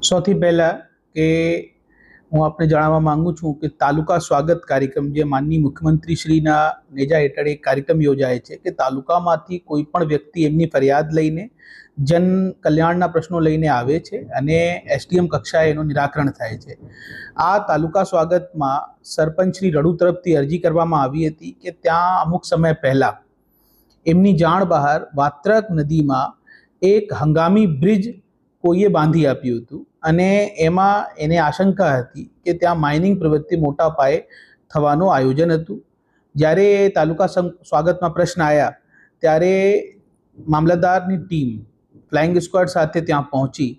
સૌથી પહેલા કે હું આપને જણાવવા માંગુ છું કે તાલુકા સ્વાગત કાર્યક્રમ જે માનનીય મુખ્યમંત્રી શ્રીના નેજા હેઠળ એક કાર્યક્રમ યોજાય છે કે તાલુકામાંથી કોઈ પણ વ્યક્તિ એમની ફરિયાદ લઈને જન કલ્યાણના પ્રશ્નો લઈને આવે છે અને એસડીએમ કક્ષાએ એનું નિરાકરણ થાય છે. આ તાલુકા સ્વાગતમાં સરપંચ શ્રી રડુ તરફથી અરજી કરવામાં આવી હતી કે ત્યાં અમુક સમય પહેલાં એમની જાણ બહાર વાત્રક નદીમાં એક હંગામી બ્રિજ કોઈએ બાંધી આપ્યું હતું અને એમાં એને આશંકા હતી કે ત્યાં માઇનિંગ પ્રવૃત્તિ મોટા પાયે થવાનું આયોજન હતું. જ્યારે તાલુકા સ્વાગતમાં પ્રશ્ન આવ્યા ત્યારે મામલતદારની ટીમ ફ્લાઇંગ સ્ક્વોડ સાથે ત્યાં પહોંચી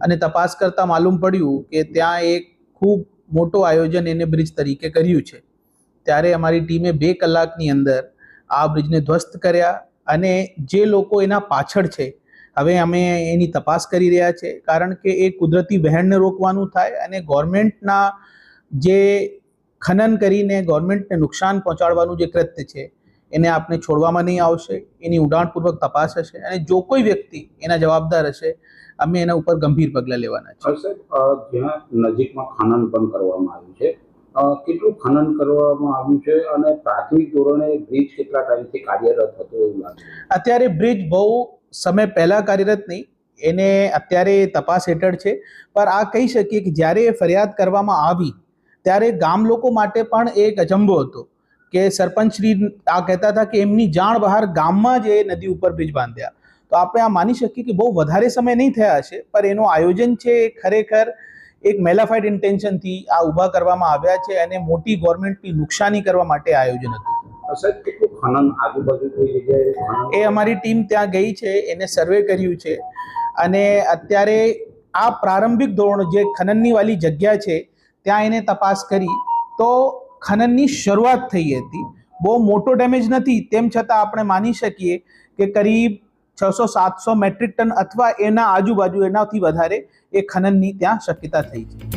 અને તપાસ કરતાં માલુમ પડ્યું કે ત્યાં એક ખૂબ મોટું આયોજન એને બ્રિજ તરીકે કર્યું છે. ત્યારે અમારી ટીમે 2 કલાકની અંદર આ બ્રિજને ધ્વસ્ત કર્યા અને જે લોકો એના પાછળ છે હવે અમે એની તપાસ કરી રહ્યા છે, કારણ કે એ કુદરતી વહેણને રોકવાનું થાય અને ગવર્મેન્ટના જે ખનન કરીને ગવર્મેન્ટને નુકસાન પહોંચાડવાનું જે કૃત્ય છે એને આપણે છોડવામાં નહીં આવશે. એની ઊંડાણપૂર્વક તપાસ હશે અને જો કોઈ વ્યક્તિ એના જવાબદાર હશે અમે એના ઉપર ગંભીર પગલાં લેવાના છે. જ્યાં નજીકમાં ખનન પણ કરવામાં આવ્યું છે, કેટલું ખનન કરવામાં આવ્યું છે અને પ્રાથમિક ધોરણે બ્રિજ કેટલા ટાઈમથી કાર્યરત હતો એવું લાગે? અત્યારે બ્રિજ બહુ સમય પહેલાં કાર્યરત નહીં, એને અત્યારે તપાસ હેઠળ છે. પર આ કહી શકીએ કે જ્યારે ફરિયાદ કરવામાં આવી ત્યારે ગામ લોકો માટે પણ એક અચંબો હતો કે સરપંચ શ્રી આ કહેતા હતા કે એમની જાણ બહાર ગામમાં જ એ નદી ઉપર બ્રિજ બાંધ્યા. તો આપણે આ માની શકીએ કે બહુ વધારે સમય નહીં થયા હશે, પર એનું આયોજન છે ખરેખર એક મેલાફાઇડ ઇન્ટેન્શનથી આ ઊભા કરવામાં આવ્યા છે અને મોટી ગવર્મેન્ટની નુકસાની કરવા માટે આયોજન હતું. એ અમારી ટીમ ત્યાં ગઈ છે, એને સર્વે કર્યું છે અને અત્યારે આ પ્રારંભિક ધોરણ જે ખનનની વાલી જગ્યા છે ત્યાં એને તપાસ કરી તો ખનનની શરૂઆત થઈ હતી. બહુ મોટો ડેમેજ નથી, તેમ છતાં આપણે માની શકીએ કે કરીબ 600-700 મેટ્રિક ટન અથવા એના આજુબાજુ એનાથી વધારે એ ખનનની ત્યાં શક્યતા થઈ છે.